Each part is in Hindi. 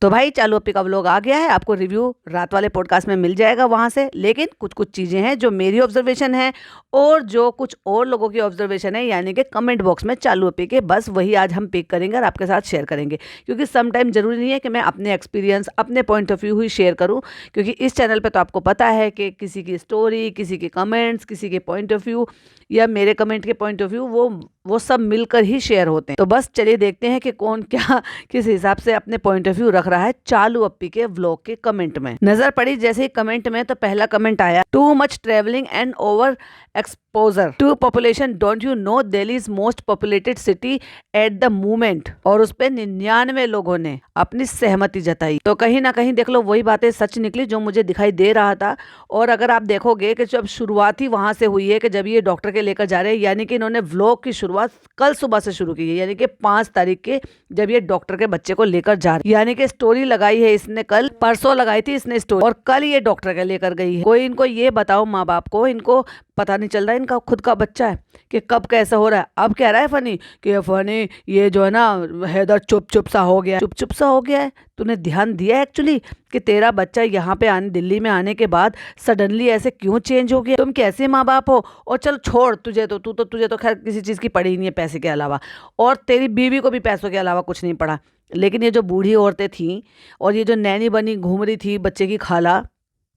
तो भाई चालू अप्पी का व्लॉग आ गया है, आपको रिव्यू रात वाले पॉडकास्ट में मिल जाएगा वहां से। लेकिन कुछ कुछ चीजें हैं जो मेरी ऑब्जर्वेशन है और जो कुछ और लोगों की ऑब्जर्वेशन है, यानी कि कमेंट बॉक्स में चालू अप्पी के, बस वही आज हम पिक करेंगे और आपके साथ शेयर करेंगे। क्योंकि सम टाइम जरूरी नहीं है कि मैं अपने एक्सपीरियंस, अपने point of view he share करूँ, क्योंकि इस चैनल पर तो आपको पता है कि किसी की स्टोरी, किसी के कमेंट्स, किसी के पॉइंट ऑफ व्यू या मेरे कमेंट के पॉइंट ऑफ व्यू वो सब मिलकर ही शेयर होते हैं। तो बस चलिए देखते हैं कि कौन क्या किस हिसाब से अपने पॉइंट ऑफ व्यू रख रहा है चालू अप्पी के व्लॉग के कमेंट में। नजर पड़ी जैसे ही कमेंट में, तो पहला कमेंट आया, too much travelling and over exposure to population, don't you know Delhi is most populated city at the moment. और उस पे 99 लोगों ने अपनी सहमति जताई। तो कहीं ना कहीं देख लो वही बातें सच निकली जो मुझे दिखाई दे रहा था। और अगर आप देखोगे कि जब शुरुआत ही वहां से हुई है कि जब ये डॉक्टर के लेकर जा रहे हैं, यानी कि इन्होंने व्लॉग की शुरुआत कल सुबह से शुरू की है, यानी कि 5 तारीख के जब ये डॉक्टर के बच्चे को लेकर जा रही, यानी कि स्टोरी लगाई है इसने, कल परसों लगाई थी इसने स्टोरी और कल ये डॉक्टर के लेकर गई है। कोई इनको ये बताओ, माँ बाप को, इनको पता नहीं चल रहा है इनका खुद का बच्चा है कि कब कैसा हो रहा है। अब कह रहा है फनी कि फनी ये जो है ना हैदर चुप चुप सा हो गया, चुप चुप सा हो गया है। तूने ध्यान दिया एक्चुअली कि तेरा बच्चा यहाँ पे आने, दिल्ली में आने के बाद सडनली ऐसे क्यों चेंज हो गया? तुम कैसे माँ बाप हो? और चल छोड़, तुझे तो खैर किसी चीज़ की पड़ी ही नहीं है पैसे के अलावा, और तेरी बीवी को भी पैसों के अलावा कुछ नहीं पड़ा। लेकिन ये जो बूढ़ी औरतें थीं और ये जो नैनी बनी घूम रही थी बच्चे की खाला,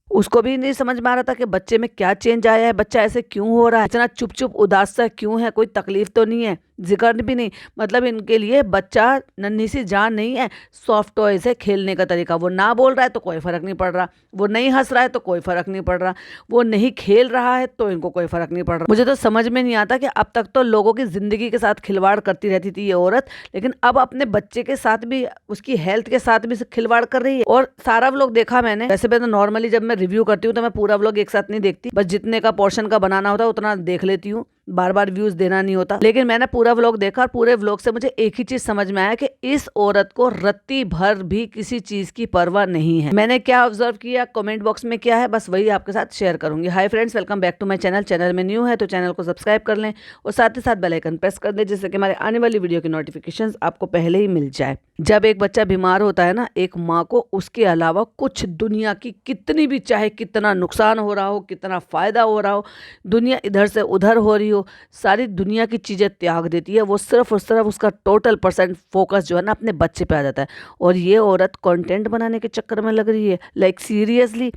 उसको भी नहीं समझ में आ रहा था कि बच्चे में क्या चेंज आया है, बच्चा ऐसे क्यों हो रहा है, इतना चुप चुप उदास सा क्यों है, कोई तकलीफ तो नहीं है, जिक्र भी नहीं। मतलब इनके लिए बच्चा नन्ही सी जान नहीं है, सॉफ्ट टॉयज है खेलने का तरीका। वो ना बोल रहा है तो कोई फर्क नहीं पड़ रहा, वो नहीं हंस रहा है तो कोई फर्क नहीं पड़ रहा, वो नहीं खेल रहा है तो इनको कोई फर्क नहीं पड़ रहा। मुझे तो समझ में नहीं आता कि अब तक तो लोगों की जिंदगी के साथ खिलवाड़ करती रहती थी ये औरत, लेकिन अब अपने बच्चे के साथ भी, उसकी हेल्थ के साथ भी खिलवाड़ कर रही है। और सारा व्लॉग देखा मैंने। वैसे मैं तो नॉर्मली जब मैं रिव्यू करती हूँ तो मैं पूरा व्लॉग एक साथ नहीं देखती, बस जितने का पोर्शन का बनाना होता है उतना देख लेती हूँ, बार बार व्यूज देना नहीं होता। लेकिन मैंने पूरा व्लॉग देखा और पूरे व्लॉग से मुझे एक ही चीज समझ में आया कि इस औरत को रत्ती भर भी किसी चीज की परवाह नहीं है। मैंने क्या ऑब्जर्व किया, कमेंट बॉक्स में क्या है, बस वही आपके साथ शेयर करूंगी। Hi friends, welcome back to my channel. Channel में न्यू है तो चैनल को सब्सक्राइब कर लें और साथ ही साथ बेल आइकन प्रेस कर दें, जिससे कि हमारे आने वाली वीडियो की नोटिफिकेशन आपको पहले ही मिल जाए। जब एक बच्चा बीमार होता है ना, एक माँ को उसके अलावा कुछ दुनिया की कितनी भी, चाहे कितना नुकसान हो रहा हो, कितना फायदा हो रहा हो, दुनिया इधर से उधर हो रही हो, सारी दुनिया की चीज़ें त्याग देती है। वो सिर्फ और सिर्फ उसका टोटल % फोकस जो है ना अपने बच्चे पे आ जाता है। और ये औरत कंटेंट बनाने के चक्कर में लग रही है। लाइक सीरियसली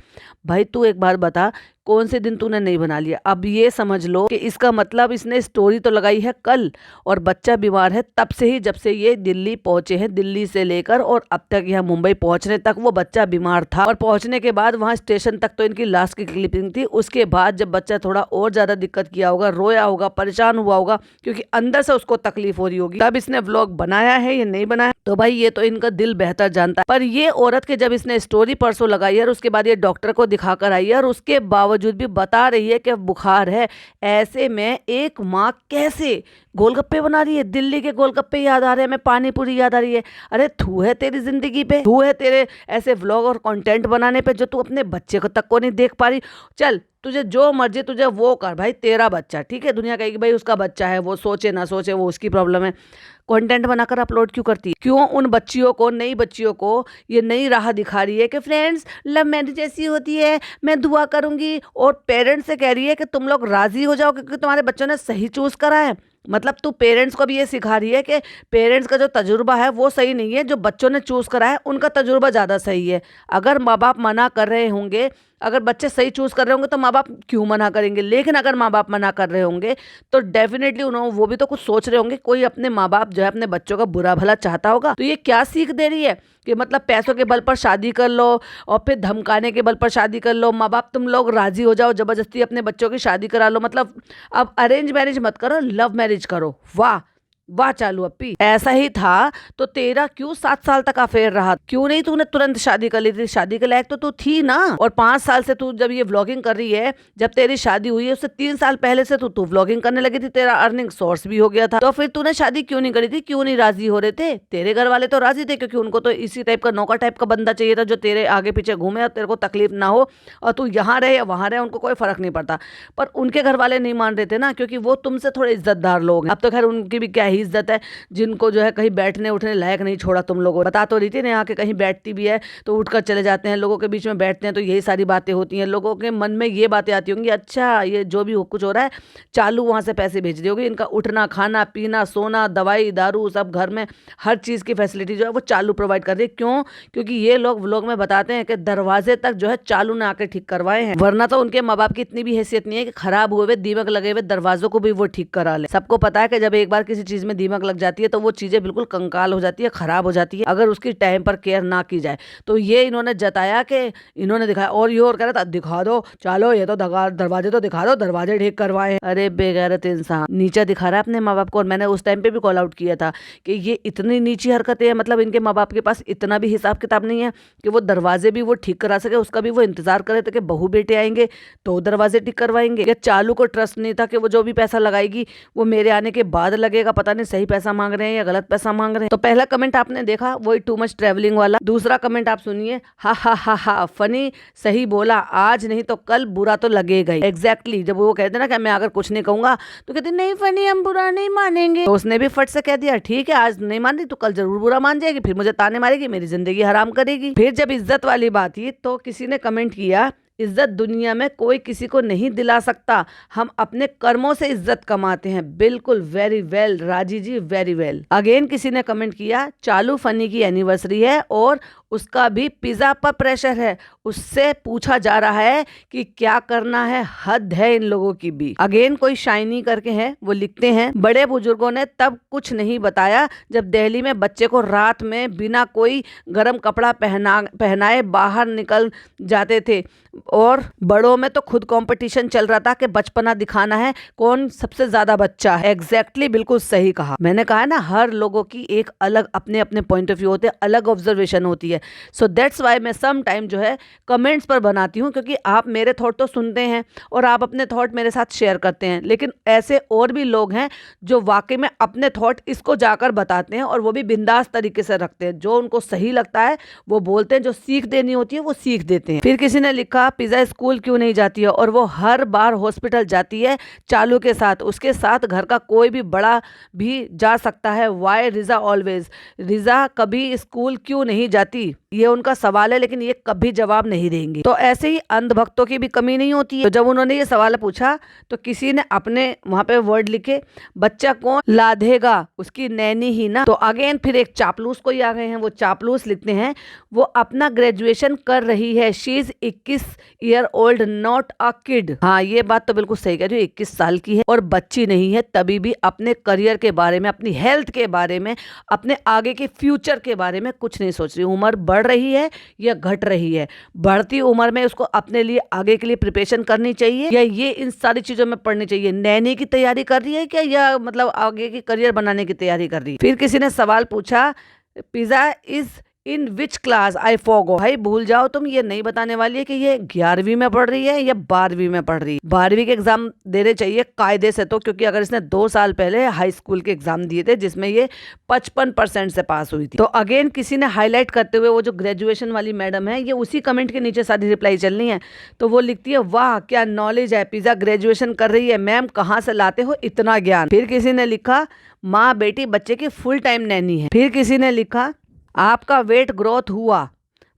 भाई, तू एक बार बता कौन से दिन तूने नहीं बना लिया? अब ये समझ लो कि इसका मतलब इसने स्टोरी तो लगाई है कल, और बच्चा बीमार है तब से ही, जब से ये दिल्ली पहुंचे हैं। दिल्ली से लेकर और अब तक यहाँ मुंबई पहुंचने तक वो बच्चा बीमार था, और पहुंचने के बाद वहां स्टेशन तक तो इनकी लास्ट की क्लिपिंग थी। उसके बाद जब बच्चा थोड़ा और ज्यादा दिक्कत किया होगा, रोया होगा, परेशान हुआ होगा, क्योंकि अंदर से उसको तकलीफ हो रही होगी, तब इसने व्लॉग बनाया है या नहीं बनाया, तो भाई ये तो इनका दिल बेहतर जानता है। पर ये औरत के जब इसने स्टोरी परसों लगाई है और उसके बाद ये डॉक्टर को दिखाकर आई है और उसके बावजूद भी बता रही है कि बुखार है, ऐसे में एक माँ कैसे गोलगप्पे बना रही है? दिल्ली के गोलगप्पे याद आ रहे हैं, मैं पानी पूरी याद आ रही है। अरे थू है तेरी जिंदगी पे, थू है तेरे ऐसे व्लॉग और कंटेंट बनाने पे जो तू अपने बच्चे को तक को नहीं देख पा रही। चल तुझे जो मर्जी तुझे वो कर भाई, तेरा बच्चा ठीक है, दुनिया कहेगी भाई उसका बच्चा है, वो सोचे ना सोचे वो उसकी प्रॉब्लम है। कंटेंट बनाकर अपलोड क्यों करती है? क्यों उन बच्चियों को, नई बच्चियों को ये नई राह दिखा रही है कि फ्रेंड्स लव मैरिज ऐसी होती है, मैं दुआ करूंगी, और पेरेंट्स से कह रही है कि तुम लोग राजी हो जाओ क्योंकि तुम्हारे बच्चों ने सही चूज करा है। मतलब तू पेरेंट्स को भी ये सिखा रही है कि पेरेंट्स का जो तजुर्बा है वो सही नहीं है, जो बच्चों ने चूज करा है उनका तजुर्बा ज़्यादा सही है। अगर माँ बाप मना कर रहे होंगे, अगर बच्चे सही चूज कर रहे होंगे तो माँ बाप क्यों मना करेंगे? लेकिन अगर माँ बाप मना कर रहे होंगे तो डेफिनेटली उन्होंने, वो भी तो कुछ सोच रहे होंगे। कोई अपने माँ बाप जो है अपने बच्चों का बुरा भला चाहता होगा। तो ये क्या सीख दे रही है कि मतलब पैसों के बल पर शादी कर लो और फिर धमकाने के बल पर शादी कर लो, माँ बाप तुम लोग राजी हो जाओ, जबरदस्ती अपने बच्चों की शादी करा लो। मतलब अब अरेंज मैरिज मत करो, लव मैरिज करो। वाह वाह चालू अप्पी, ऐसा ही था तो तेरा क्यों 7 साल तक अफेयर रहा? क्यों नहीं तूने तुरंत शादी कर ली थी? शादी के लायक तो तू थी ना। और 5 साल से तू जब ये व्लॉगिंग कर रही है, जब तेरी शादी हुई है उससे 3 साल पहले से तू व्लॉगिंग करने लगी थी, तेरा अर्निंग सोर्स भी हो गया था। तो फिर तूने शादी क्यों नहीं करी थी? क्यों नहीं राजी हो रहे थे? तेरे घर वाले तो राजी थे क्योंकि उनको तो इसी टाइप का, नौकर टाइप का बंदा चाहिए था जो तेरे आगे पीछे घूमे और तेरे को तकलीफ ना हो, और तू यहाँ रहे या वहां रहे उनको कोई फर्क नहीं पड़ता। पर उनके घर वाले नहीं मान रहे थे ना, क्योंकि वो तुमसे थोड़े इज्जतदार लोग हैं। अब तो खैर उनकी भी क्या यही इज्जत है, जिनको जो है कहीं बैठने उठने लायक नहीं छोड़ा तुम लोगों। बता तो रही थी ना यहाँ के कहीं बैठती भी है तो उठकर चले जाते हैं, लोगों के बीच में बैठते हैं तो यही सारी बातें होती हैं। लोगों के मन में ये बातें आती होंगी, अच्छा ये जो भी कुछ हो रहा है चालू वहाँ से पैसे भेज दी होगी, इनका उठना खाना पीना सोना दवाई दारू सब घर में हर चीज़ की फैसिलिटी जो है वो चालू प्रोवाइड कर रही है। क्यों? क्योंकि ये लोग व्लॉग में बताते हैं कि दरवाजे तक जो है चालू ने आके ठीक करवाए हैं, वरना तो उनके माँ बाप की इतनी भी हैसियत नहीं है कि खराब हुए हुए दीमक लगे हुए दरवाजों को भी वो ठीक करा ले। सबको पता है कि जब एक बार किसी चीज में दीमक लग जाती है तो वो चीजें बिल्कुल कंकाल हो जाती है, खराब हो जाती है अगर उसकी टाइम पर केयर ना की जाए। तो ये इन्होंने जताया कि इन्होंने दिखाया, और ये और कह रहा था दिखा दो, चलो ये तो दरवाजे तो दिखा दो, दरवाजे ठीक करवाए। अरे बेगैरत इंसान नीचा दिखा रहा है अपने माँ बाप को। और मैंने उस टाइम पे भी कॉल आउट किया था कि ये इतनी नीची हरकतें हैं, मतलब इनके माँ बाप के पास इतना भी हिसाब किताब नहीं है कि वो दरवाजे भी वो ठीक करा सके, उसका भी वो इंतजार करे थे कि बहू बेटे आएंगे तो दरवाजे ठीक करवाएंगे। या चालू को ट्रस्ट नहीं था कि वो जो भी पैसा लगाएगी वो मेरे आने के बाद लगेगा, पता नहीं सही पैसा मांग रहे हैं या गलत पैसा मांग रहे हैं। तो पहला कमेंट आपने देखा वही टू मच ट्रेवलिंग वाला। दूसरा कमेंट आप सुनिए, हा हा हा हा फनी, सही बोला, आज नहीं तो कल बुरा तो लगेगा ही। एग्जैक्टली जब वो कहते ना कि मैं अगर कुछ नहीं कहूंगा तो कहते नहीं फनी हम बुरा नहीं मानेंगे, तो उसने भी फट से कह दिया ठीक है आज नहीं मान रही तो कल जरूर बुरा मान जाएगी, फिर मुझे ताने मारेगी, मेरी जिंदगी हराम करेगी। फिर जब इज्जत वाली बात थी तो किसी ने कमेंट किया, इज्जत दुनिया में कोई किसी को नहीं दिला सकता, हम अपने कर्मों से इज्जत कमाते हैं। बिल्कुल, वेरी वेल राजी जी, वेरी वेल। अगेन किसी ने कमेंट किया, चालू फनी की एनिवर्सरी है और उसका भी पिज्जा पर प्रेशर है, उससे पूछा जा रहा है कि क्या करना है, हद है इन लोगों की भी। अगेन कोई शाइनी करके है, वो लिखते हैं, बड़े बुजुर्गों ने तब कुछ नहीं बताया जब दिल्ली में बच्चे को रात में बिना कोई गर्म कपड़ा पहनाए बाहर निकल जाते थे, और बड़ों में तो खुद कंपटीशन चल रहा था कि बचपना दिखाना है कौन सबसे ज्यादा बच्चा है। एग्जैक्टली बिल्कुल सही कहा। मैंने कहा ना हर लोगों की एक अलग अपने अपने पॉइंट ऑफ व्यू होते हैं, अलग ऑब्जर्वेशन होती है। सो दैट्स वाई मैं सम टाइम जो है कमेंट्स पर बनाती हूँ, क्योंकि आप मेरे थॉट तो सुनते हैं और आप अपने थॉट मेरे साथ शेयर करते हैं, लेकिन ऐसे और भी लोग हैं जो वाकई में अपने थॉट इसको जाकर बताते हैं और वो भी बिंदास तरीके से रखते हैं। जो उनको सही लगता है वो बोलते हैं, जो सीख देनी होती है वो सीख देते हैं। फिर किसी ने लिखा, पिज्जा स्कूल क्यों नहीं जाती है और वो हर बार हॉस्पिटल जाती है चालू के साथ, उसके साथ घर का कोई भी बड़ा भी जा सकता है, वाई रिजा ऑलवेज, रिजा कभी स्कूल क्यों नहीं जाती, ये उनका सवाल है, लेकिन ये कभी जवाब नहीं देंगे। तो ऐसे ही अंधभक्तों की भी कमी नहीं होती है। तो जब उन्होंने ये सवाल पूछा तो किसी ने अपने वहां पे वर्ड लिखे, बच्चा कौन लादेगा, उसकी नैनी ही ना। तो अगेन फिर एक चापलूस कोई आ गए हैं, वो चापलूस लिखते हैं, वो अपना ग्रेजुएशन कर रही है, she is 21 year old not a kid. हाँ ये बात तो बिल्कुल सही कह रही हो, 21 साल की है और बच्ची नहीं है, तभी भी अपने करियर के बारे में, अपनी हेल्थ के बारे में, अपने आगे के फ्यूचर के बारे में कुछ नहीं सोच रही। उम्र बढ़ रही है या घट रही है, बढ़ती उम्र में उसको अपने लिए आगे के लिए प्रिपरेशन करनी चाहिए या ये इन सारी चीजों में पढ़नी चाहिए। नैनी की तैयारी कर रही है क्या, या मतलब आगे की करियर बनाने की तैयारी कर रही है। फिर किसी ने सवाल पूछा, pizza is in which class, I forgot. भाई भूल जाओ तुम, ये नहीं बताने वाली है कि ये 11वीं में पढ़ रही है या 12वीं में पढ़ रही है। 12वीं के एग्जाम देने चाहिए कायदे से, तो क्योंकि अगर इसने 2 साल पहले हाई स्कूल के एग्जाम दिए थे जिसमें ये 55% से पास हुई थी। तो अगेन किसी ने हाईलाइट करते हुए, वो जो ग्रेजुएशन वाली मैडम है, ये उसी कमेंट के नीचे सारी रिप्लाई चलनी है, तो वो लिखती है, वाह क्या नॉलेज है, पिज्जा ग्रेजुएशन कर रही है, मैम कहाँ से लाते हो इतना ज्ञान। फिर किसी ने लिखा, माँ बेटी बच्चे की फुल टाइम नैनी है। फिर किसी ने लिखा, आपका वेट ग्रोथ हुआ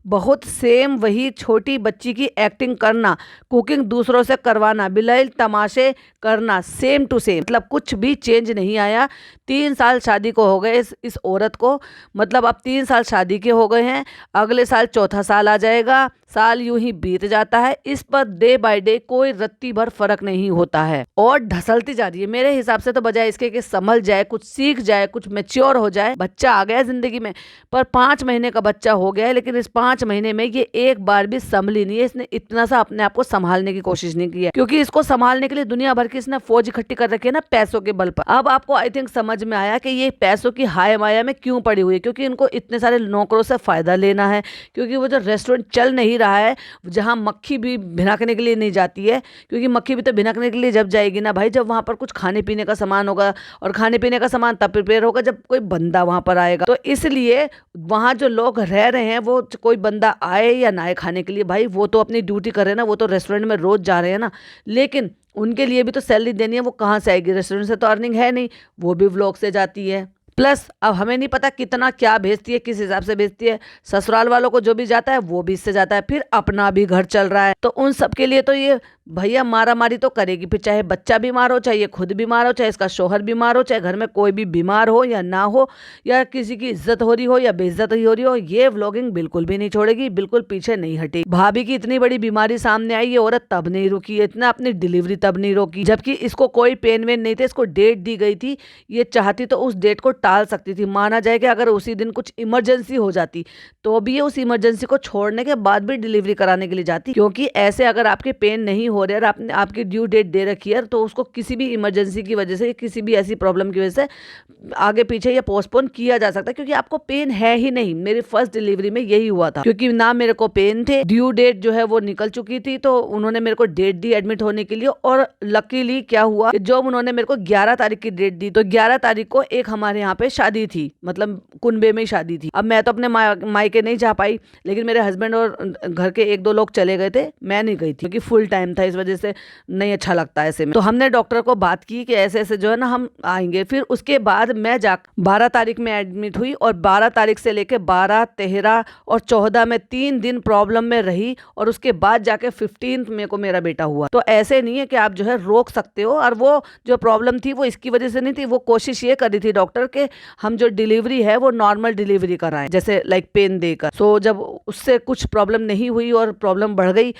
बहुत, सेम वही छोटी बच्ची की एक्टिंग करना, कुकिंग दूसरों से करवाना, बिलाइल तमाशे करना, सेम टू सेम। मतलब कुछ भी चेंज नहीं आया। 3 साल शादी को हो गए इस औरत को, मतलब अब 3 साल शादी के हो गए हैं, अगले साल चौथा साल आ जाएगा, साल यूं ही बीत जाता है, इस पर डे बाय डे कोई रत्ती भर फर्क नहीं होता है और ढसलती जा रही है। मेरे हिसाब से तो बजाय इसके कि संभल जाए, कुछ सीख जाए, कुछ मैच्योर हो जाए। बच्चा आ गया जिंदगी में, पर 5 महीने का बच्चा हो गया है, लेकिन इस 5 महीने में ये एक बार भी संभली नहीं है। इसने इतना सा अपने आप को संभालने की कोशिश नहीं की है, क्योंकि इसको संभालने के लिए दुनिया भर की इसने फौज इकट्ठी कर रखी है ना, पैसों के बल पर। अब आपको आई थिंक समझ में आया कि ये पैसों की हाय माया में क्यों पड़ी हुई है, क्योंकि इनको इतने सारे नौकरों से फायदा लेना है, क्योंकि वो जो रेस्टोरेंट चल नहीं ही रहा है, जहाँ मक्खी भी भिनकने के लिए नहीं जाती है, क्योंकि मक्खी भी तो भिनकने के लिए जब जाएगी ना भाई, जब वहाँ पर कुछ खाने पीने का सामान होगा, और खाने पीने का सामान तब प्रिपेयर होगा जब कोई बंदा वहाँ पर आएगा। तो इसलिए वहाँ जो लोग रह रहे हैं, वो कोई बंदा आए या ना आए खाने के लिए, भाई वो तो अपनी ड्यूटी कर रहे हैं ना, वो तो रेस्टोरेंट में रोज जा रहे हैं ना, लेकिन उनके लिए भी तो सैलरी देनी है। वो कहाँ से आएगी, रेस्टोरेंट से तो अर्निंग है नहीं, वो भी व्लॉग से जाती है। प्लस अब हमें नहीं पता कितना क्या भेजती है, किस हिसाब से भेजती है। ससुराल वालों को जो भी जाता है वो भी इससे जाता है, फिर अपना भी घर चल रहा है, तो उन सब के लिए तो ये भैया मारा मारी तो करेगी। फिर चाहे बच्चा बीमार हो, चाहे ये खुद बीमार हो, चाहे इसका शोहर बीमार हो, चाहे घर में कोई भी बीमार हो या ना हो, या किसी की इज्जत हो रही हो या बेइज्जत हो रही हो, ये व्लॉगिंग बिल्कुल भी नहीं छोड़ेगी, बिल्कुल पीछे नहीं हटेगी। भाभी की इतनी बड़ी बीमारी सामने आई, ये औरत तब नहीं रुकी, इतना अपनी डिलीवरी तब नहीं रोकी, जबकि इसको कोई पेन वेन नहीं थे, इसको डेट दी गई थी। ये चाहती तो उस डेट को टाल सकती थी। माना जाए कि अगर उसी दिन कुछ इमरजेंसी हो जाती तो भी ये उस इमरजेंसी को छोड़ने के बाद भी डिलीवरी कराने के लिए जाती, क्योंकि ऐसे अगर आपके पेन नहीं हो रहे और आपने आपकी ड्यू डेट दे रखी है, तो उसको किसी भी इमरजेंसी की वजह से, किसी भी ऐसी प्रॉब्लम की वजह से आगे पीछे या पोस्टपोन किया जा सकता है, क्योंकि आपको पेन है ही नहीं। मेरी फर्स्ट डिलीवरी में यही हुआ था, क्योंकि ना मेरे को पेन थे, ड्यू डेट जो है वो निकल चुकी थी, तो उन्होंने मेरे को डेट दी एडमिट होने के लिए। और लकीली क्या हुआ, जब उन्होंने मेरे को 11 तारीख की डेट दी, तो 11 तारीख को एक हमारे यहाँ पे शादी थी, मतलब कुनबे में ही शादी थी। अब मैं तो अपने मायके नहीं जा पाई, लेकिन मेरे हस्बैंड और घर के एक दो लोग चले गए थे, मैं नहीं गई थी, क्योंकि फुल टाइम था, इस वजह से नहीं अच्छा लगता ऐसे में। तो हमने डॉक्टर को बात की कि ऐसे ऐसे जो है ना हम आएंगे। फिर उसके बाद मैं 12 तारीख में एडमिट हुई, और 12 तारीख से लेके 12, 13 और 14 में 3 दिन प्रॉब्लम में रही, और उसके बाद जाके 15 में को मेरा बेटा हुआ। तो ऐसे नहीं है कि आप जो है रोक सकते हो, और वो जो प्रॉब्लम थी वो इसकी वजह से नहीं थी, वो कोशिश ये कर रही थी डॉक्टर के हम जो डिलीवरी है वो नॉर्मल डिलीवरी कराएं, जैसे लाइक पेन देकर। सो जब उससे कुछ प्रॉब्लम नहीं हुई और प्रॉब्लम बढ़ गई,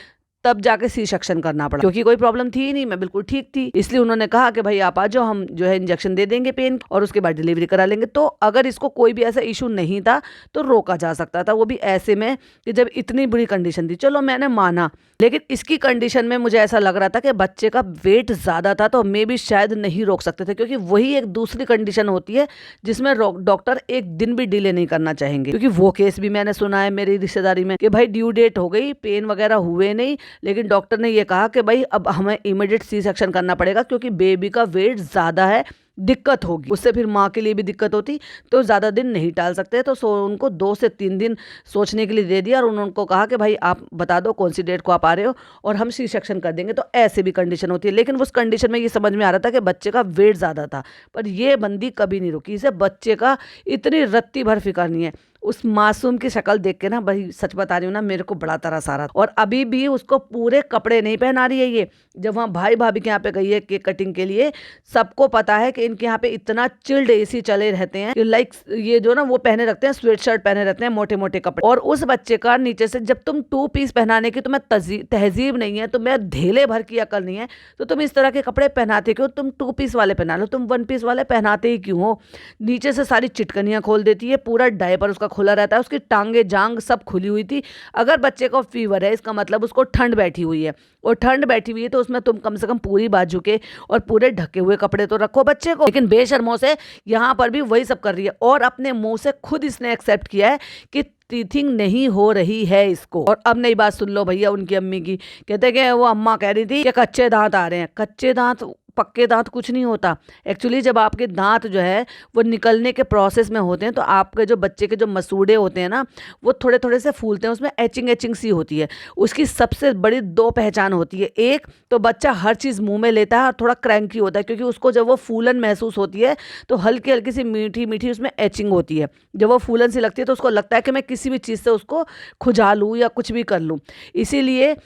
तब जाके सी सेक्शन करना पड़ा, क्योंकि कोई प्रॉब्लम थी ही नहीं, मैं बिल्कुल ठीक थी। इसलिए उन्होंने कहा कि भाई आप आ जाओ, हम जो है इंजेक्शन दे देंगे पेन, और उसके बाद डिलीवरी करा लेंगे। तो अगर इसको कोई भी ऐसा इशू नहीं था तो रोका जा सकता था, वो भी ऐसे में कि जब इतनी बुरी कंडीशन थी। चलो मैंने माना, लेकिन इसकी कंडीशन में मुझे ऐसा लग रहा था कि बच्चे का वेट ज्यादा था, तो मे भी शायद नहीं रोक सकते थे, क्योंकि वही एक दूसरी कंडीशन होती है जिसमें डॉक्टर एक दिन भी डिले नहीं करना चाहेंगे। क्योंकि वो केस भी मैंने सुना है मेरी रिश्तेदारी में कि भाई ड्यू डेट हो गई, पेन वगैरह हुए नहीं, लेकिन डॉक्टर ने ये कहा कि भाई अब हमें इमीडिएट सी सेक्शन करना पड़ेगा, क्योंकि बेबी का वेट ज्यादा है, दिक्कत होगी उससे, फिर माँ के लिए भी दिक्कत होती, तो ज़्यादा दिन नहीं टाल सकते। तो उनको 2 से 3 दिन सोचने के लिए दे दिया, और उनको कहा कि भाई आप बता दो कौन सी डेट को आप आ रहे हो और हम सी सेक्शन कर देंगे। तो ऐसे भी कंडीशन होती है, लेकिन उस कंडीशन में ये समझ में आ रहा था कि बच्चे का वेट ज़्यादा था, पर ये बंदी कभी नहीं रुकी। इसे बच्चे का इतनी रत्ती भर फिक्र नहीं है। उस मासूम की शक्ल देख के ना, भाई सच बता रही हूँ ना, मेरे को बड़ा तरस आ रहा। और अभी भी उसको पूरे कपड़े नहीं पहना रही है ये। जब वहाँ भाई भाभी के यहाँ पे गई है केक कटिंग के लिए, सबको पता है कि इनके यहाँ पे इतना चिल्ड एसी चले रहते हैं, लाइक ये जो ना वो पहने रखते हैं, स्वेट शर्ट पहने रहते हैं, मोटे मोटे कपड़े। और उस बच्चे का नीचे से, जब तुम 2 पीस पहनाने की तुम्हें तहजीब नहीं है, तुम्हें धेले भर की अकल नहीं है, तो तुम इस तरह के कपड़े पहनाते क्यों? तुम 2 पीस वाले पहना लो, तुम 1 पीस वाले पहनाते ही क्यों हो? नीचे से सारी चिटकनियां खोल देती है, पूरा डायपर उसका खुला रहता है, उसकी टांगे जांग सब खुली हुई थी। अगर बच्चे को फीवर है, इसका मतलब उसको ठंड बैठी हुई है, और ठंड बैठी हुई है तो उसमें तुम कम से कम पूरी बाजू के और पूरे ढके हुए कपड़े तो रखो बच्चे को। लेकिन बेशर्मों से यहाँ पर भी वही सब कर रही है, और अपने मुंह से खुद इसने एक्सेप्ट किया है कि टीथिंग नहीं हो रही है इसको। और अब नई बात सुन लो भैया उनकी अम्मी की। कहते कि वो अम्मा कह रही थी कि कच्चे दांत आ रहे हैं। कच्चे दांत, पक्के दांत कुछ नहीं होता। एक्चुअली जब आपके दांत जो है वो निकलने के प्रोसेस में होते हैं, तो आपके जो बच्चे के जो मसूड़े होते हैं ना, वो थोड़े थोड़े से फूलते हैं, उसमें एचिंग सी होती है। उसकी सबसे बड़ी 2 पहचान होती है। एक तो बच्चा हर चीज़ मुंह में लेता है और थोड़ा क्रैंकी होता है, क्योंकि उसको जब वो फूलन महसूस होती है तो हल्की हल्की सी मीठी मीठी उसमें एचिंग होती है। जब वो फूलन सी लगती है तो उसको लगता है कि मैं किसी भी चीज़ से उसको खुजा लूँ या कुछ भी कर लूँ। इसीलिए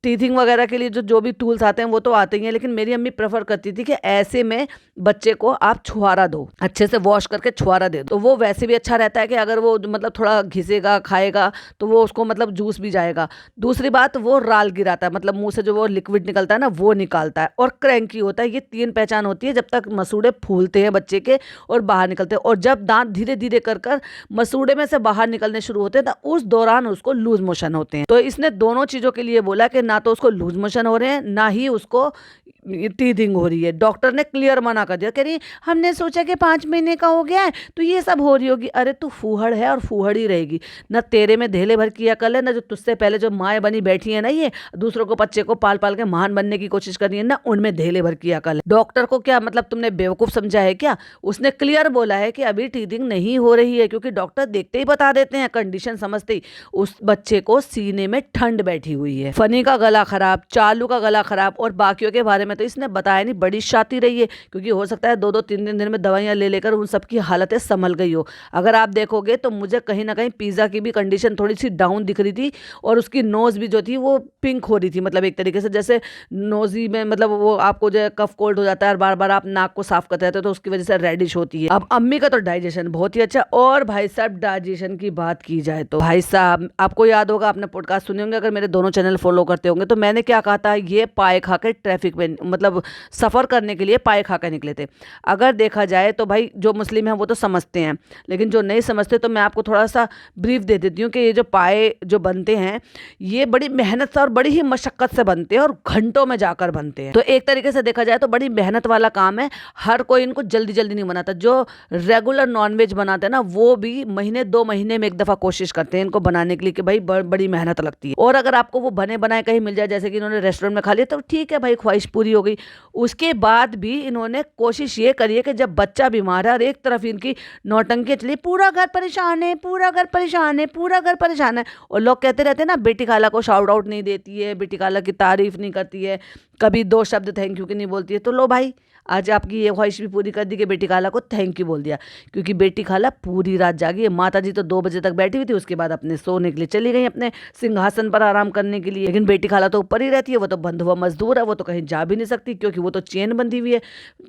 टीथिंग वगैरह के लिए जो भी टूल्स आते हैं वो तो आते ही हैं, लेकिन मेरी अम्मी प्रेफर करती थी कि ऐसे में बच्चे को आप छुआरा दो, अच्छे से वॉश करके छुआरा दे दो, तो वो वैसे भी अच्छा रहता है कि अगर वो मतलब थोड़ा घिसेगा खाएगा तो वो उसको मतलब जूस भी जाएगा। दूसरी बात, वो राल गिराता है, मतलब मुंह से जो वो लिक्विड निकलता है ना वो निकालता है, और क्रैंकी होता है। ये 3 पहचान होती है जब तक मसूड़े फूलते हैं बच्चे के और बाहर निकलते हैं। और जब दांत धीरे धीरे कर मसूड़े में से बाहर निकलने शुरू होते हैं, तो उस दौरान उसको लूज मोशन होते हैं। तो इसने दोनों चीज़ों के लिए बोला कि ना तो उसको लूज मोशन हो रहे हैं, ना ही उसको टीथिंग हो रही है। डॉक्टर ने क्लियर मना कर दिया, कह रही हमने सोचा कि 5 महीने का हो गया है तो ये सब हो रही होगी। अरे तू फूहड़ है और फूहड़ ही रहेगी। ना तेरे में धेले भर की अकल है, ना जो तुझसे पहले जो माएँ बनी बैठी है ना, ये दूसरों को बच्चे को पाल पाल के महान बनने की कोशिश कर रही है ना, उनमें धेले भर की अकल है। डॉक्टर को क्या मतलब तुमने बेवकूफ समझा है क्या? उसने क्लियर बोला है कि अभी टीथिंग नहीं हो रही है, क्योंकि डॉक्टर देखते ही बता देते हैं, कंडीशन समझते ही। उस बच्चे को सीने में ठंड बैठी हुई है। फनी का गला खराब, चालू का गला खराब, और बाकियों के बारे में तो इसने बताया नहीं। बड़ी शाती रही है, क्योंकि हो सकता है 2-2 3-3 दिन में दवाइयां ले लेकर उन सबकी हालतें संभल गई हो। अगर आप देखोगे तो मुझे कहीं ना कहीं पिज्जा की भी कंडीशन थोड़ी सी डाउन दिख रही थी, और उसकी नोज भी जो थी वो पिंक हो रही थी, मतलब एक तरीके से जैसे नोजी में मतलब वो आपको जो है कफ कोल्ड हो जाता है और बार बार आप नाक को साफ करते रहते हो तो उसकी वजह से रेडिश होती है। अब अम्मी का तो डाइजेशन बहुत ही अच्छा। और भाई साहब डाइजेशन की बात की जाए तो भाई साहब आपको याद होगा, आपने पॉडकास्ट सुने होंगे अगर मेरे दोनों चैनल फॉलो करते होंगे, तो मैंने क्या कहा था, ये पाए खा के ट्रैफिक में मतलब सफर करने के लिए पाए खा के निकले थे। अगर देखा जाए तो भाई जो मुस्लिम है वो तो समझते हैं, लेकिन जो नहीं समझते तो मैं आपको थोड़ा सा ब्रीफ दे देती हूँ कि ये जो पाए जो बनते हैं ये बड़ी मेहनत से और बड़ी ही मशक्कत से बनते हैं और घंटों में जाकर बनते हैं। तो एक तरीके से देखा जाए तो बड़ी मेहनत वाला काम है। हर कोई इनको जल्दी जल्दी नहीं बनाता। जो रेगुलर नॉनवेज बनाते हैं ना, वो भी महीने 2 महीने में एक दफा कोशिश करते हैं इनको बनाने के लिए कि भाई बड़ी मेहनत लगती है। और अगर आपको वो बने बनाए कहीं मिल जाए, जैसे कि इन्होंने रेस्टोरेंट में खा लिया, तो ठीक है भाई, ख्वाहिश पूरी हो गई। उसके बाद भी इन्होंने कोशिश ये करी है कि जब बच्चा बीमार है और एक तरफ इनकी नौटंकी चली, पूरा घर परेशान है, पूरा घर परेशान है, पूरा घर परेशान है, और लोग कहते रहते हैं ना बेटी खाला को शाउट आउट नहीं देती है, बेटी खाला की तारीफ नहीं करती है, कभी 2 शब्द थैंक यू की नहीं बोलती है। तो लो भाई, आज आपकी ये ख्वाहिश भी पूरी कर दी कि बेटी खाला को थैंक यू बोल दिया, क्योंकि बेटी खाला पूरी रात जागी है। माता जी तो 2 बजे तक बैठी हुई थी, उसके बाद अपने सोने के लिए चली गई अपने सिंहासन पर आराम करने के लिए। लेकिन बेटी खाला तो ऊपर ही रहती है, वो तो बंध हुआ मजदूर है, वो तो कहीं जा भी नहीं सकती, क्योंकि वो तो चेन बंधी हुई है।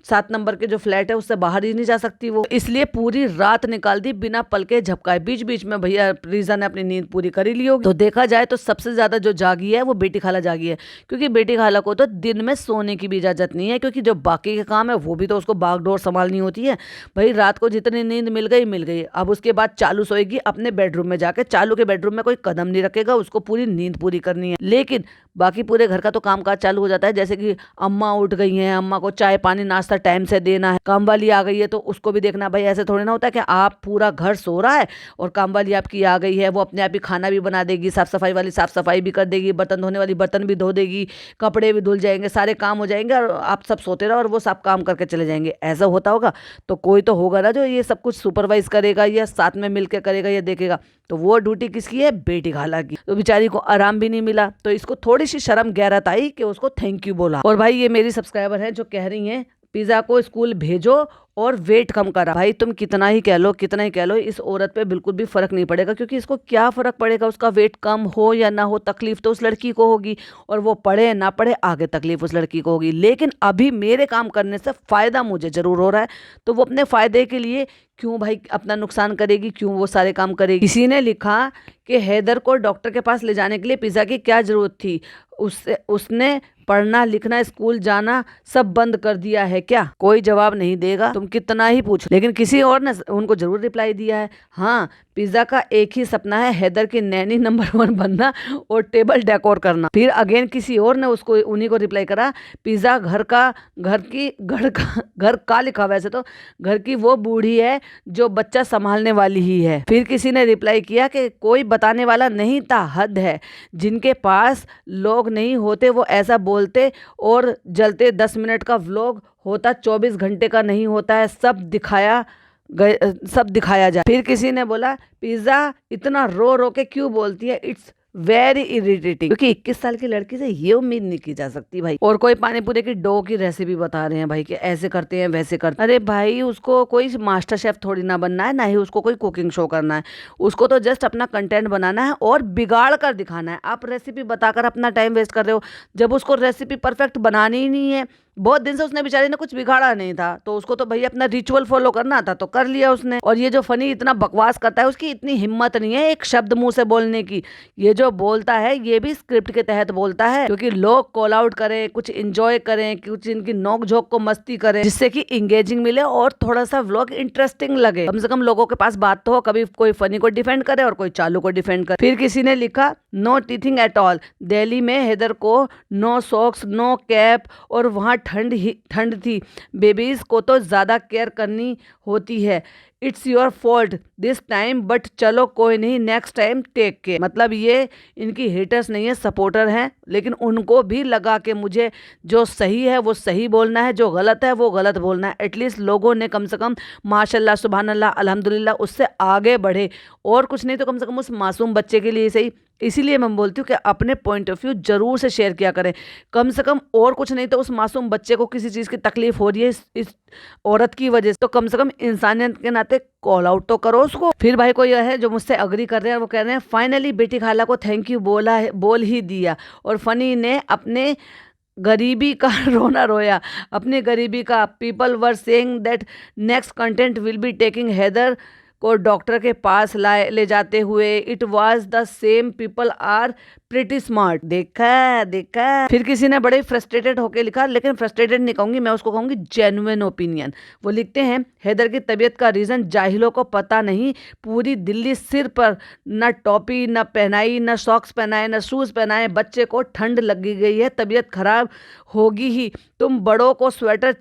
7 नंबर के जो फ्लैट है उससे बाहर ही नहीं जा सकती वो, इसलिए पूरी रात निकाल दी बिना पल के झपकाए। बीच बीच में भैया रीजा ने अपनी नींद पूरी करी ली होगी। तो देखा जाए तो सबसे ज्यादा जो जागी है वो बेटी खाला जागी है, क्योंकि बेटी खाला को तो दिन में सोने की भी इजाजत नहीं है, क्योंकि जो बाकी के काम है वो भी तो उसको बागडोर संभालनी होती है। भाई रात को जितनी नींद मिल गई। अब उसके बाद चालू सोएगी अपने बेडरूम में जाके, चालू के बेडरूम में कोई कदम नहीं रखेगा, उसको पूरी नींद पूरी करनी है। लेकिन बाकी पूरे घर का तो कामकाज चालू हो जाता है, जैसे कि अम्मा उठ गई हैं, अम्मा को चाय पानी नाश्ता टाइम से देना है, काम वाली आ गई है तो उसको भी देखना। भाई ऐसे थोड़ी ना होता है कि आप पूरा घर सो रहा है और काम वाली आपकी आ गई है, वो अपने आप ही खाना भी बना देगी, साफ सफाई वाली साफ सफाई भी कर देगी, बर्तन धोने वाली बर्तन भी धो देगी, कपड़े भी धुल जाएंगे, सारे काम हो जाएंगे और आप सब सोते रहो और वो सब काम करके चले जाएंगे। ऐसा होता होगा तो कोई तो होगा ना जो ये सब कुछ सुपरवाइज करेगा या साथ में मिलकर करेगा या देखेगा। तो वो ड्यूटी किसकी है? बेटी खाला की। तो बेचारी को आराम भी नहीं मिला, तो इसको थोड़ी सी शर्म गैरत आई कि उसको थैंक यू बोला। और भाई ये मेरी सब्सक्राइबर है जो कह रही हैं पिज्जा को स्कूल भेजो और वेट कम करा। भाई तुम कितना ही कह लो, कितना ही कह लो, इस औरत पे बिल्कुल भी फर्क नहीं पड़ेगा, क्योंकि इसको क्या फर्क पड़ेगा उसका वेट कम हो या ना हो, तकलीफ तो उस लड़की को होगी, और वो पढ़े ना पढ़े आगे तकलीफ उस लड़की को होगी। लेकिन अभी मेरे काम करने से फायदा मुझे जरूर हो रहा है, तो वो अपने फायदे के लिए क्यों भाई अपना नुकसान करेगी, क्यों वो सारे काम करेगी। किसी ने लिखा कि हैदर को डॉक्टर के पास ले जाने के लिए पिज्जा की क्या जरूरत थी, उसने पढ़ना लिखना स्कूल जाना सब बंद कर दिया है क्या? कोई जवाब नहीं देगा, तुम कितना ही पूछ। लेकिन किसी और ने उनको जरूर रिप्लाई दिया है, हाँ पिज्जा का एक ही सपना है, हैदर की नैनी नंबर 1 बनना और टेबल डेकोर करना। फिर अगेन किसी और ने उसको उन्हीं को रिप्लाई करा, पिज्जा घर का लिखा, वैसे तो घर की वो बूढ़ी है जो बच्चा संभालने वाली ही है। फिर किसी ने रिप्लाई किया कि कोई बताने वाला नहीं था, हद है, जिनके पास लोग नहीं होते वो ऐसा बोलते, और जलते 10 मिनट का व्लॉग होता 24 घंटे का नहीं होता है, सब दिखाया जाए। फिर किसी ने बोला पिज्जा इतना रो रो के क्यों बोलती है, इट्स वेरी इरिटेटिंग, क्योंकि 21 साल की लड़की से ये उम्मीद नहीं की जा सकती भाई। और कोई पानी पूरी की डो की रेसिपी बता रहे हैं भाई कि ऐसे करते हैं वैसे करते हैं। अरे भाई उसको कोई मास्टर शेफ थोड़ी ना बनना है, ना ही उसको कोई कुकिंग शो करना है, उसको तो जस्ट अपना कंटेंट बनाना है और बिगाड़ कर दिखाना है। आप रेसिपी बताकर अपना टाइम वेस्ट कर रहे हो, जब उसको रेसिपी परफेक्ट बनानी ही नहीं है। बहुत दिन से उसने बेचारी ने कुछ बिगाड़ा नहीं था, तो उसको तो भैया अपना रिचुअल फॉलो करना था तो कर लिया उसने। और ये जो फनी इतना बकवास करता है, उसकी इतनी हिम्मत नहीं है एक शब्द मुंह से बोलने की। ये जो बोलता है ये भी स्क्रिप्ट के तहत बोलता है, क्योंकि लोग कॉल आउट करें, कुछ इंजॉय करें, कुछ इनकी नोक झोंक को मस्ती करें, जिससे कि इंगेजिंग मिले और थोड़ा सा व्लॉग इंटरेस्टिंग लगे। कम से कम लोगों के पास बात तो हो, कभी कोई फनी को डिफेंड करे और कोई चालू को डिफेंड करे। फिर किसी ने लिखा no teething at all. Delhi में हैदर को नो सॉक्स, नो कैप, और वहाँ ठंड थी। बेबीज़ को तो ज़्यादा केयर करनी होती है। It's your fault this time, but चलो कोई नहीं, नेक्स्ट टाइम टेक केयर। मतलब ये इनकी हेटर्स नहीं है, सपोर्टर हैं, लेकिन उनको भी लगा कि मुझे जो सही है वो सही बोलना है, जो गलत है वो गलत बोलना है। एटलीस्ट लोगों ने कम से कम माशाल्लाह, सुभान अल्लाह, अल्हम्दुलिल्लाह उससे आगे बढ़े, और कुछ नहीं तो कम से कम उस मासूम बच्चे के लिए सही। इसीलिए मैं बोलती हूँ कि अपने पॉइंट ऑफ व्यू जरूर से शेयर किया करें, कम से कम, और कुछ नहीं तो उस मासूम बच्चे को किसी चीज़ की तकलीफ हो रही है इस औरत की वजह से, तो कम से कम इंसानियत के नाते कॉल आउट तो करो उसको। फिर भाई कोई है जो मुझसे अग्री कर रहे हैं, वो कह रहे हैं फाइनली बेटी खाला को थैंक यू बोल ही दिया, और फनी ने अपने गरीबी का रोना रोया, अपनी गरीबी का। People were saying that next content will be taking Haider को डॉक्टर के पास ले जाते हुए। It was the same people are pretty smart. देखा। फिर किसी ने बड़े फ्रस्ट्रेटेड होके लिखा, लेकिन फ्रस्ट्रेटेड नहीं कहूंगी मैं, उसको कहूंगी जेन्युइन ओपिनियन। वो लिखते हैं हैदर की तबीयत का रीज़न जाहिलों को पता नहीं, पूरी दिल्ली सिर पर न टोपी न पहनाई, न सॉक्स पहनाए, न शूज़ पहनाए, बच्चे को ठंड लगी गई है, तबीयत खराब होगी ही। तुम बड़ों को स्वेटर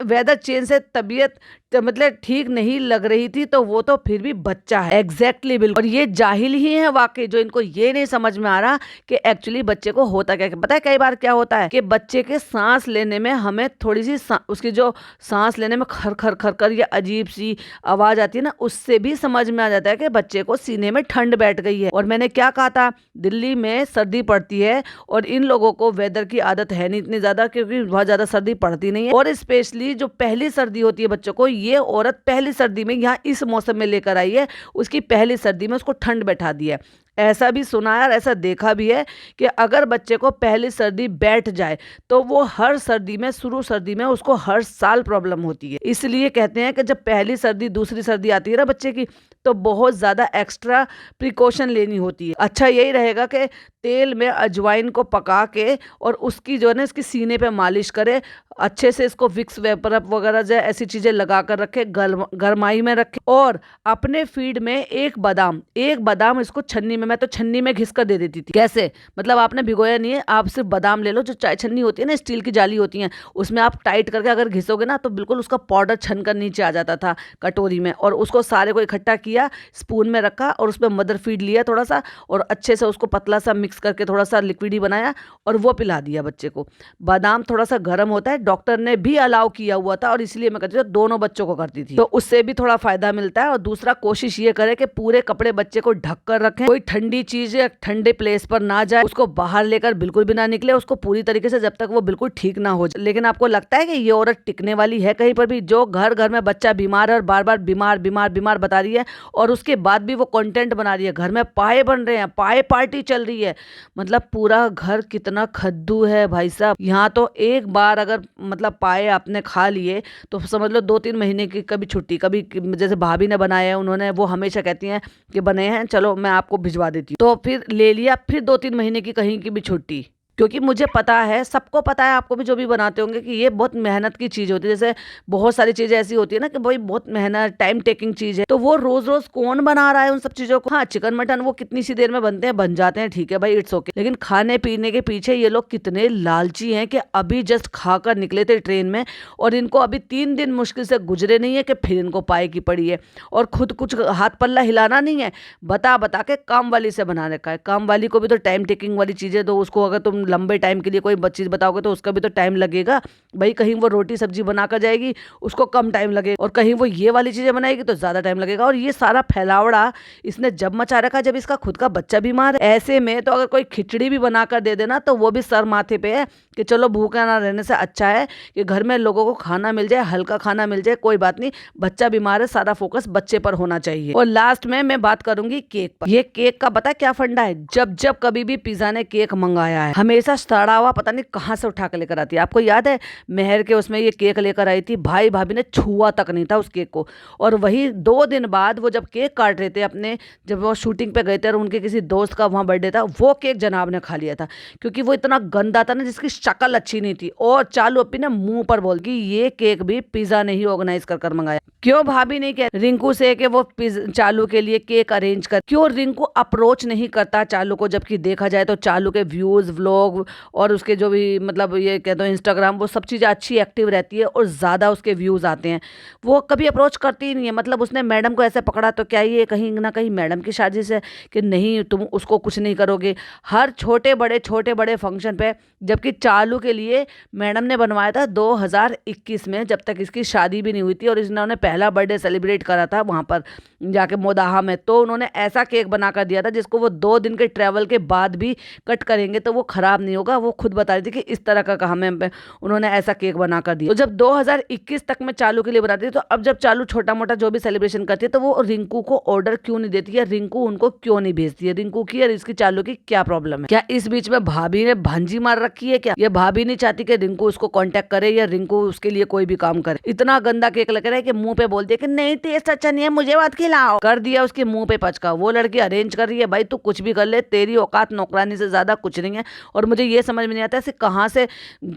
वेदर चेंज से तबीयत मतलब ठीक नहीं लग रही थी, तो वो तो फिर भी बच्चा है। एग्जैक्टली, बिल्कुल। और ये जाहिल ही है वाकई, जो इनको ये नहीं समझ में आ रहा कि एक्चुअली बच्चे को होता क्या। पता है कई बार क्या होता है कि बच्चे के सांस लेने में हमें थोड़ी सी उसकी जो सांस लेने में खर खर खर कर ये अजीब सी आवाज आती है ना, उससे भी समझ में आ जाता है कि बच्चे को सीने में ठंड बैठ गई है। और मैंने क्या कहा था, दिल्ली में सर्दी पड़ती है, और इन लोगों को वेदर की आदत है नहीं इतनी ज्यादा, क्योंकि बहुत ज्यादा सर्दी पड़ती नहीं है। और स्पेशली जो पहली सर्दी होती है बच्चों को, ये औरत पहली सर्दी में यहाँ इस मौसम में लेकर आई है, उसकी पहली सर्दी में उसको ठंड बैठा दी है। ऐसा भी सुना है और ऐसा देखा भी है कि अगर बच्चे को पहली सर्दी बैठ जाए तो वो हर सर्दी में, शुरू सर्दी में उसको हर साल प्रॉब्लम होती है। इसलिए कहते हैं कि जब पहली सर्दी दूसरी सर्दी आती है ना बच्चे की, तो बहुत ज़्यादा एक्स्ट्रा प्रिकॉशन लेनी होती है। अच्छा यही रहेगा कि तेल में अजवाइन को पका के और उसकी जो है ना इसकी सीने पे मालिश करे, अच्छे से इसको विक्स वेपर अप वगैरह जो ऐसी चीज़ें लगा कर रखे, गरमाई में रखे। और अपने फीड में एक बादाम इसको छन्नी में, मैं तो छन्नी में घिस कर दे देती थी। कैसे? मतलब आपने भिगोया नहीं है, आप सिर्फ बादाम ले लो, जो चाय छन्नी होती है ना, स्टील की जाली होती है, उसमें आप टाइट करके अगर घिसोगे ना तो बिल्कुल उसका पाउडर छन कर नीचे आ जाता था कटोरी में। और उसको सारे को इकट्ठा किया, स्पून में रखा और उसमें मदर फीड लिया थोड़ा सा, और अच्छे से उसको पतला सा मिक्स करके थोड़ा सा लिक्विड ही बनाया और वो पिला दिया बच्चे को। बादाम थोड़ा सा गर्म होता है, डॉक्टर ने भी अलाउ किया हुआ था, और इसलिए मैं कहती हूँ दोनों बच्चों को करती थी, तो उससे भी थोड़ा फायदा मिलता है। और दूसरा, कोशिश ये करे कि पूरे कपड़े बच्चे को ढक कर रखें, कोई ठंडी चीज या ठंडे प्लेस पर ना जाए, उसको बाहर लेकर बिल्कुल भी ना निकले, उसको पूरी तरीके से जब तक वो बिल्कुल ठीक ना हो जाए। लेकिन आपको लगता है कि ये औरत टिकने वाली है कहीं पर भी? जो घर घर में बच्चा बीमार है और बार बार बीमार बीमार बीमार बता रही है, और उसके बाद भी वो कंटेंट बना रही है, घर में पाए बन रहे हैं, पाए पार्टी चल रही है। मतलब पूरा घर कितना खद्दू है भाई साहब। यहाँ तो एक बार अगर मतलब पाए आपने खा लिए तो समझ लो 2-3 महीने की कभी छुट्टी, कभी जैसे भाभी ने बनाया है, उन्होंने, वो हमेशा कहती हैं कि बने हैं, चलो मैं आपको भिजवा देती हूँ, तो फिर ले लिया, फिर 2-3 महीने की कहीं की भी छुट्टी। क्योंकि मुझे पता है, सबको पता है, आपको भी जो भी बनाते होंगे, कि ये बहुत मेहनत की चीज़ होती है। जैसे बहुत सारी चीज़ें ऐसी होती है ना कि भाई बहुत मेहनत, टाइम टेकिंग चीज़ है, तो वो रोज़ रोज़ कौन बना रहा है उन सब चीज़ों को। हाँ, चिकन मटन वो कितनी सी देर में बनते हैं, बन जाते हैं, ठीक है भाई, इट्स ओके। लेकिन खाने पीने के पीछे ये लोग कितने लालची हैं कि अभी जस्ट खाकर निकले थे ट्रेन में, और इनको अभी 3 दिन मुश्किल से गुजरे नहीं है कि फिर इनको पाए की पड़ी है, और खुद कुछ हाथ पल्ला हिलाना नहीं है, बता बता के काम वाली से बना रखा है। काम वाली को भी तो टाइम टेकिंग वाली चीज़ें, तो उसको अगर तुम लंबे टाइम के लिए कोई चीज़ बताओगे तो उसका भी तो टाइम लगेगा भाई। कहीं वो रोटी सब्जी बनाकर जाएगी, उसको कम टाइम लगेगा, और कहीं वो ये वाली चीज़ें बनाएगी तो ज़्यादा टाइम लगेगा। और ये सारा फैलावड़ा इसने जब मचा रखा जब इसका खुद का बच्चा बीमार है। ऐसे में तो अगर कोई खिचड़ी भी बनाकर दे देना तो वो भी सर माथे पे है कि चलो भूखा ना रहने से अच्छा है कि घर में लोगों को खाना मिल जाए, हल्का खाना मिल जाए, कोई बात नहीं, बच्चा बीमार है, सारा फोकस बच्चे पर होना चाहिए। और लास्ट में मैं बात करूंगी केक पर। ये केक का पता क्या फंडा है? जब जब कभी भी पिज्जा ने केक मंगाया है, हमेशा हमेशा सड़ा हुआ पता नहीं कहाँ से उठा के लेकर आती है। आपको याद है मेहर के उसमें ये केक लेकर आई थी, भाई भाभी ने छुआ तक नहीं था उस केक को। और वही 2 दिन बाद वो जब केक काट रहे थे अपने, जब वो शूटिंग पे गए थे और उनके किसी दोस्त का वहाँ बर्थडे था, वो केक जनाब ने खा लिया था क्योंकि वो इतना गंदा था ना, जिसकी शक्ल अच्छी नहीं थी। और चालू अपनी ने मुंह पर बोल कि ये केक भी पिज्जा नहीं ऑर्गेनाइज कर मंगाया। क्यों भाभी नहीं कह रिंकू से कि वो चालू के लिए केक अरेंज कर, क्यों रिंकू अप्रोच नहीं करता चालू को, जबकि देखा जाए तो चालू के व्यूज व्लॉग और उसके जो भी मतलब ये कहते हो इंस्टाग्राम, वो सब चीज़ें अच्छी एक्टिव रहती है और ज़्यादा उसके व्यूज आते हैं। वो कभी अप्रोच करती ही नहीं है। मतलब उसने मैडम को ऐसे पकड़ा तो क्या ये कहीं ना कहीं मैडम की साजिश है कि नहीं तुम उसको कुछ नहीं करोगे हर छोटे बड़े फंक्शन पे। जबकि चालू के लिए मैडम ने बनवाया था 2021 में, जब तक इसकी शादी भी नहीं हुई थी और इन्होंने पहला बर्थडे सेलिब्रेट करा था वहाँ पर जाके मोदाहा में। तो उन्होंने ऐसा केक बना कर दिया था जिसको वो 2 दिन के ट्रैवल के बाद भी कट करेंगे तो वो खराब नहीं होगा। वो खुद बता रही थी कि इस तरह का हमें उन्होंने ऐसा केक बना कर दिया। तो जब 2021 तक में चालू के लिए बनाती थी, तो अब जब चालू छोटा मोटा जो भी सेलिब्रेशन करती है तो वो रिंकू को ऑर्डर क्यों नहीं देती है, रिंकू उनको क्यों नहीं भेजती है, रिंकू की और इसकी चालू की क्या प्रॉब्लम है? क्या इस बीच में भाभी ने भांजी मार रखी है क्या? ये भाभी नहीं चाहती कि रिंकू उसको कांटेक्ट करे या रिंकू उसके लिए कोई भी काम करे? इतना गंदा केक लग रहा है कि मुंह पे बोल दिया कि नहीं टेस्ट अच्छा नहीं है, मुझे मत खिलाओ, कर दिया उसके मुंह पे पचका। वो लड़की अरेंज कर रही है, भाई तू कुछ भी कर ले, तेरी औकात नौकरानी से ज्यादा कुछ नहीं है। और मुझे ये समझ में नहीं आता है कहाँ से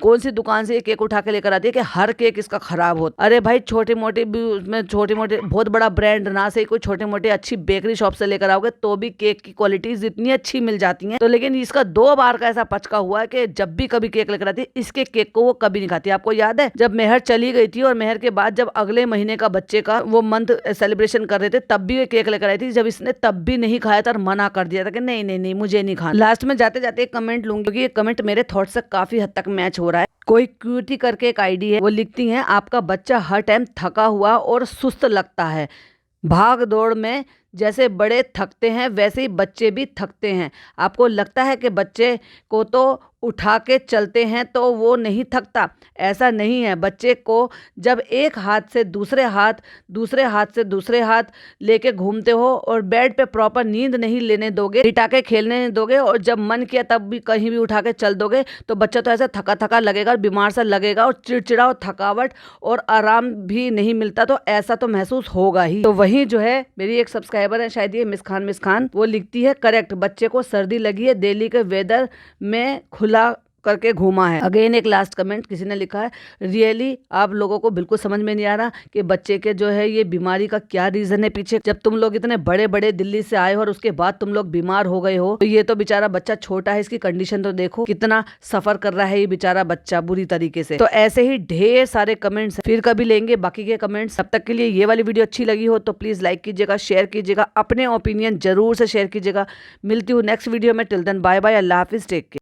कौन सी दुकान से ये केक उठा के लेकर आती है कि हर केक इसका खराब होता। अरे भाई छोटे मोटे भी उसमें छोटे मोटे बहुत बड़ा ब्रांड ना से कोई छोटे मोटे अच्छी बेकरी शॉप से लेकर आओगे तो भी केक की क्वालिटीज इतनी अच्छी मिल जाती हैं। तो लेकिन इसका 2 बार का ऐसा पचका हुआ है कि जब भी कभी केक लेकर आती है इसके केक को वो कभी नहीं खाती। आपको याद है जब मेहर चली गई थी और मेहर के बाद जब अगले महीने का बच्चे का वो मंथ सेलिब्रेशन कर रहे थे तब भी वे केक लेकर आई थी, जब इसने तब भी नहीं खाया था और मना कर दिया था कि नहीं नहीं नहीं मुझे नहीं खाना। लास्ट में जाते जाते एक कमेंट लूंगी क्योंकि ये कमेंट मेरे थॉट से काफी हद तक मैच हो रहा है। कोई क्यूटी करके एक आईडी है, वो लिखती है आपका बच्चा हर टाइम थका हुआ और सुस्त लगता है, भाग दौड़ में जैसे बड़े थकते हैं वैसे ही बच्चे भी थकते हैं। आपको लगता है कि बच्चे को तो उठा के चलते हैं तो वो नहीं थकता, ऐसा नहीं है। बच्चे को जब एक हाथ से दूसरे हाथ लेके घूमते हो और बेड पे प्रॉपर नींद नहीं लेने दोगे, लिटा के खेलने नहीं दोगे और जब मन किया तब भी कहीं भी उठा के चल दोगे तो बच्चा तो ऐसा थका थका लगेगा और बीमार सा लगेगा और चिड़चिड़ा और थकावट और आराम भी नहीं मिलता, तो ऐसा तो महसूस होगा ही। तो वहीं जो है मेरी एक सब्सक्राइबर है, शायद ये मिस खान, वो लिखती है करेक्ट, बच्चे को सर्दी लगी है, दिल्ली के वेदर में खुला करके घूमा है। अगेन एक लास्ट कमेंट किसी ने लिखा है, रियली आप लोगों को बिल्कुल समझ में नहीं आ रहा कि बच्चे के जो है ये बीमारी का क्या रीजन है पीछे। जब तुम लोग इतने बड़े बड़े दिल्ली से आए हो और उसके बाद तुम लोग बीमार हो गए हो, तो ये तो बेचारा बच्चा छोटा है, इसकी कंडीशन तो देखो कितना सफर कर रहा है ये बेचारा बच्चा बुरी तरीके से। तो ऐसे ही ढेर सारे कमेंट्स फिर कभी लेंगे बाकी के कमेंट्स। तब तक के लिए ये वाली वीडियो अच्छी लगी हो तो प्लीज लाइक कीजिएगा, शेयर कीजिएगा, अपने ओपिनियन जरूर से शेयर कीजिएगा। मिलती हूँ नेक्स्ट वीडियो में, टिल देन बाय बाय, अल्लाह हाफिज, टेक केयर।